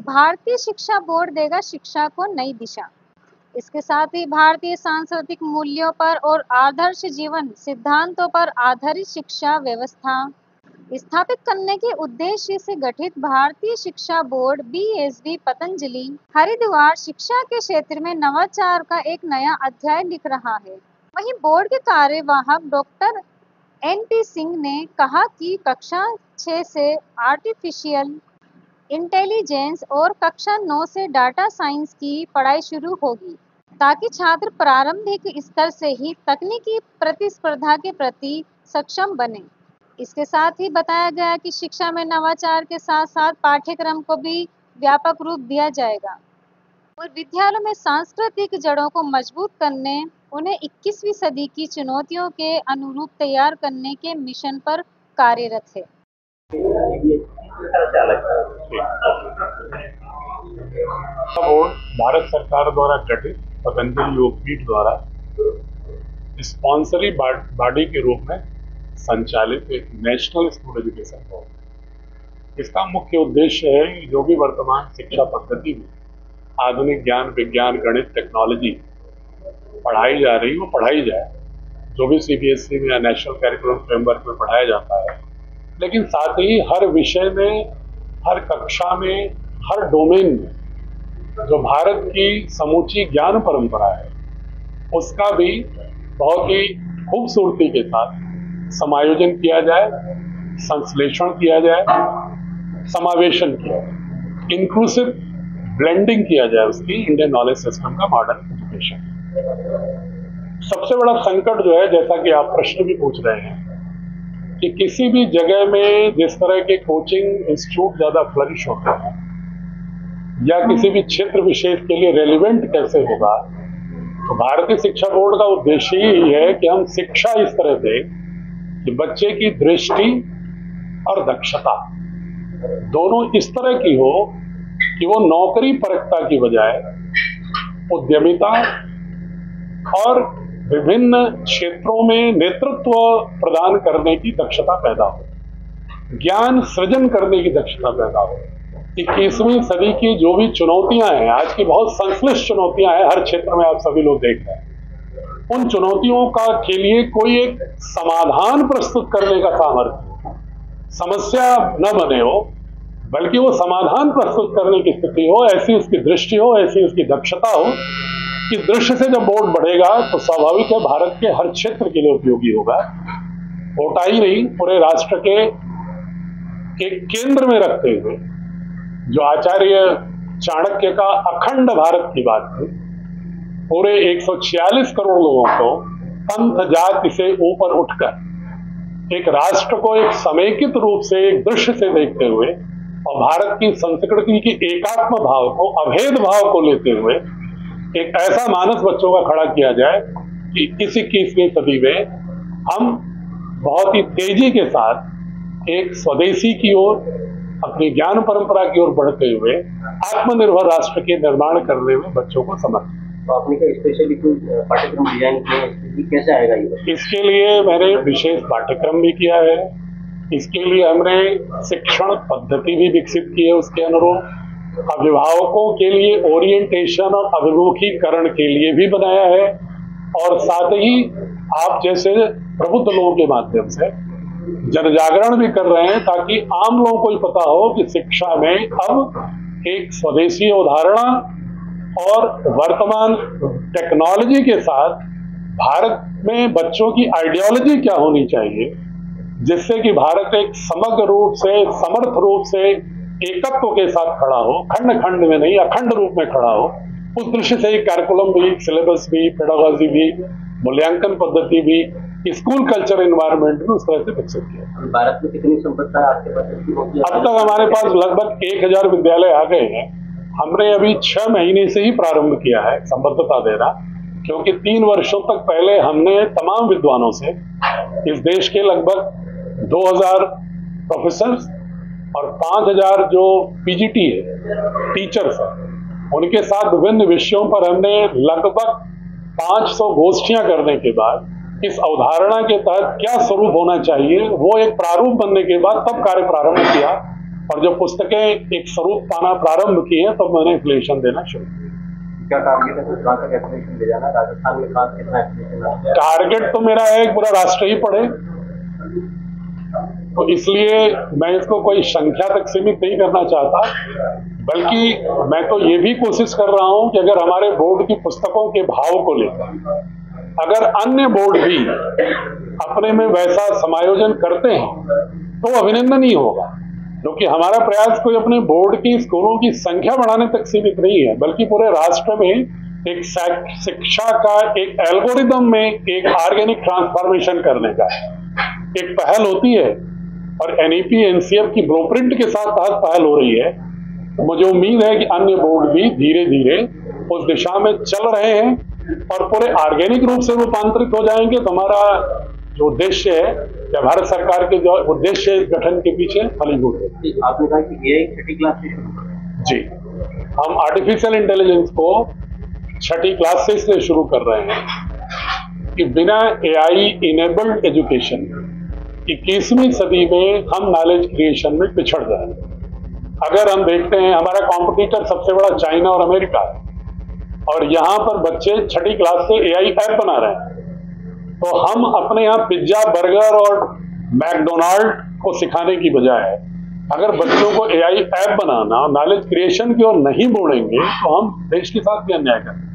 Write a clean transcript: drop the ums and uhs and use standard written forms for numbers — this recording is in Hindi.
भारतीय शिक्षा बोर्ड देगा शिक्षा को नई दिशा। इसके साथ ही भारतीय सांस्कृतिक मूल्यों पर और आदर्श जीवन सिद्धांतों पर आधारित शिक्षा व्यवस्था स्थापित करने के उद्देश्य से गठित भारतीय शिक्षा बोर्ड बीएसबी पतंजलि हरिद्वार शिक्षा के क्षेत्र में नवाचार का एक नया अध्याय लिख रहा है। वहीं बोर्ड के कार्यवाहक डॉक्टर एनपी सिंह ने कहा कि कक्षा 6 से आर्टिफिशियल इंटेलिजेंस और कक्षा 9 से डाटा साइंस की पढ़ाई शुरू होगी ताकि छात्र प्रारंभिक स्तर से ही तकनीकी प्रतिस्पर्धा के प्रति सक्षम बने। इसके साथ ही बताया गया कि शिक्षा में नवाचार के साथ साथ पाठ्यक्रम को भी व्यापक रूप दिया जाएगा और विद्यालयों में सांस्कृतिक जड़ों को मजबूत करने, उन्हें 21वीं सदी की चुनौतियों के अनुरूप तैयार करने के मिशन पर कार्यरत है। बोर्ड भारत सरकार द्वारा गठित पतंजलि योगपीठ द्वारा स्पॉन्सरी बॉडी के रूप में संचालित एक नेशनल स्कूल एजुकेशन बोर्ड है। इसका मुख्य उद्देश्य है कि जो भी वर्तमान शिक्षा पद्धति में आधुनिक ज्ञान, विज्ञान, गणित, टेक्नोलॉजी पढ़ाई जा रही वो पढ़ाई जाए, जो भी सीबीएसई में या नेशनल करिकुलम फ्रेमवर्क में पढ़ाया जाता है, लेकिन साथ ही हर विषय में, हर कक्षा में, हर डोमेन में जो भारत की समूची ज्ञान परंपरा है उसका भी बहुत ही खूबसूरती के साथ समायोजन किया जाए, संश्लेषण किया जाए, समावेशन किया जाए, इंक्लूसिव ब्लेंडिंग किया जाए उसकी इंडियन नॉलेज सिस्टम का मॉडर्न एजुकेशन। सबसे बड़ा संकट जो है, जैसा कि आप प्रश्न भी पूछ रहे हैं, कि किसी भी जगह में जिस तरह के कोचिंग इंस्टीट्यूट ज्यादा फ्लरिश होते हैं या किसी भी क्षेत्र विशेष के लिए रेलिवेंट कैसे होगा, तो भारतीय शिक्षा बोर्ड का उद्देश्य यही है कि हम शिक्षा इस तरह से कि बच्चे की दृष्टि और दक्षता दोनों इस तरह की हो कि वो नौकरी परखता की बजाय उद्यमिता और विभिन्न क्षेत्रों में नेतृत्व प्रदान करने की दक्षता पैदा हो, ज्ञान सृजन करने की दक्षता पैदा हो। 21वीं सदी की जो भी चुनौतियां हैं, आज की बहुत संश्लिष्ट चुनौतियां हैं, हर क्षेत्र में आप सभी लोग देख रहे हैं, उन चुनौतियों का के लिए कोई एक समाधान प्रस्तुत करने का सामर्थ्य, समस्या न बने हो बल्कि वो समाधान प्रस्तुत करने की स्थिति हो, ऐसी उसकी दृष्टि हो, ऐसी उसकी दक्षता हो। इस दृष्टि से जब बोर्ड बढ़ेगा तो स्वाभाविक है भारत के हर क्षेत्र के लिए उपयोगी होगा। कोटा ही नहीं, पूरे राष्ट्र के एक केंद्र में रखते हुए जो आचार्य चाणक्य का अखंड भारत की बात थी, पूरे 146 करोड़ लोगों को पंथ जाति से ऊपर उठकर एक राष्ट्र को एक समेकित रूप से, एक दृश्य से देखते हुए और भारत की संस्कृति की एकात्म भाव को, अभेद भाव को लेते हुए एक ऐसा मानस बच्चों का खड़ा किया जाए कि इस 21वीं सदी में हम बहुत ही तेजी के साथ एक स्वदेशी की ओर, अपनी ज्ञान परंपरा की ओर बढ़ते हुए आत्मनिर्भर राष्ट्र के निर्माण करने में बच्चों को समर्थ। तो आपने क्या स्पेशली कोई पाठ्यक्रम डिजाइन किया, कैसे आएगा ये? इसके लिए मैंने विशेष पाठ्यक्रम भी किया है, इसके लिए हमने शिक्षण पद्धति भी विकसित की है, उसके अनुरूप अभिभावकों के लिए ओरिएंटेशन और अभिमुखीकरण के लिए भी बनाया है, और साथ ही आप जैसे प्रबुद्ध लोगों के माध्यम से जनजागरण भी कर रहे हैं ताकि आम लोगों को ही पता हो कि शिक्षा में अब एक स्वदेशी अवधारणा और वर्तमान टेक्नोलॉजी के साथ भारत में बच्चों की आइडियोलॉजी क्या होनी चाहिए, जिससे कि भारत एक समग्र रूप से, समर्थ रूप से एकत्व के साथ खड़ा हो, खंड खंड में नहीं अखंड रूप में खड़ा हो। उस दृष्टि से एक कार्यकुलम भी, सिलेबस भी, पेडागोजी भी, मूल्यांकन पद्धति भी, स्कूल कल्चर एनवायरनमेंट भी उस तरह से विकसित किया। भारत में कितनी संपदा है आपके पास? अब तक हमारे पास लगभग 1000 विद्यालय आ गए हैं। हमने अभी 6 महीने से ही प्रारंभ किया है संबद्धता देना, क्योंकि 3 वर्षों तक पहले हमने तमाम विद्वानों से इस देश के लगभग 2000 प्रोफेसर्स और 5000 जो पीजीटी है, टीचर्स हैं, उनके साथ विभिन्न विषयों पर हमने लगभग 500 गोष्ठियां करने के बाद इस अवधारणा के तहत क्या स्वरूप होना चाहिए, वो एक प्रारूप बनने के बाद तब कार्य प्रारंभ किया। और जब पुस्तकें एक स्वरूप पाना प्रारंभ किए तो मैंने एफिलिएशन देना शुरू किया। क्या टारगेट है कहाँ तक एफिलिएशन ले जाना? राजस्थान में कहाँ कितना एफिलिएशन? टारगेट तो मेरा है पूरा राष्ट्र ही पढ़े, तो इसलिए मैं इसको कोई संख्या तक सीमित नहीं करना चाहता, बल्कि मैं तो ये भी कोशिश कर रहा हूं कि अगर हमारे बोर्ड की पुस्तकों के भाव को लेकर अगर अन्य बोर्ड भी अपने में वैसा समायोजन करते हैं तो अभिनंदनीय होगा, क्योंकि हमारा प्रयास कोई अपने बोर्ड की स्कूलों की संख्या बढ़ाने तक सीमित नहीं है, बल्कि पूरे राष्ट्र में एक शिक्षा का एक एल्गोरिदम में एक ऑर्गेनिक ट्रांसफॉर्मेशन करने का एक पहल होती है और एनईपी एनसीएफ की ब्लूप्रिंट के साथ पहल हो रही है। तो मुझे उम्मीद है कि अन्य बोर्ड भी धीरे धीरे उस दिशा में चल रहे हैं और पूरे ऑर्गेनिक रूप से रूपांतरित हो जाएंगे। तो हमारा जो उद्देश्य है या भारत सरकार के जो उद्देश्य है इस गठन के पीछे फलीभूत है। आपने कहा कि एआई छठी क्लास से शुरू कर रहे हैं। जी, हम आर्टिफिशियल इंटेलिजेंस को छठी क्लास से शुरू कर रहे हैं कि बिना एआई इनेबल्ड एजुकेशन 21वीं सदी में हम नॉलेज क्रिएशन में पिछड़ जाएंगे। अगर हम देखते हैं हमारा कॉम्पिटिटर सबसे बड़ा चाइना और अमेरिका है और यहाँ पर बच्चे छठी क्लास से एआई ऐप बना रहे हैं, तो हम अपने यहाँ पिज्जा बर्गर और मैकडोनाल्ड को सिखाने की बजाय अगर बच्चों को एआई ऐप बनाना नॉलेज क्रिएशन की ओर नहीं मोड़ेंगे तो हम देश के साथ भी अन्याय करेंगे।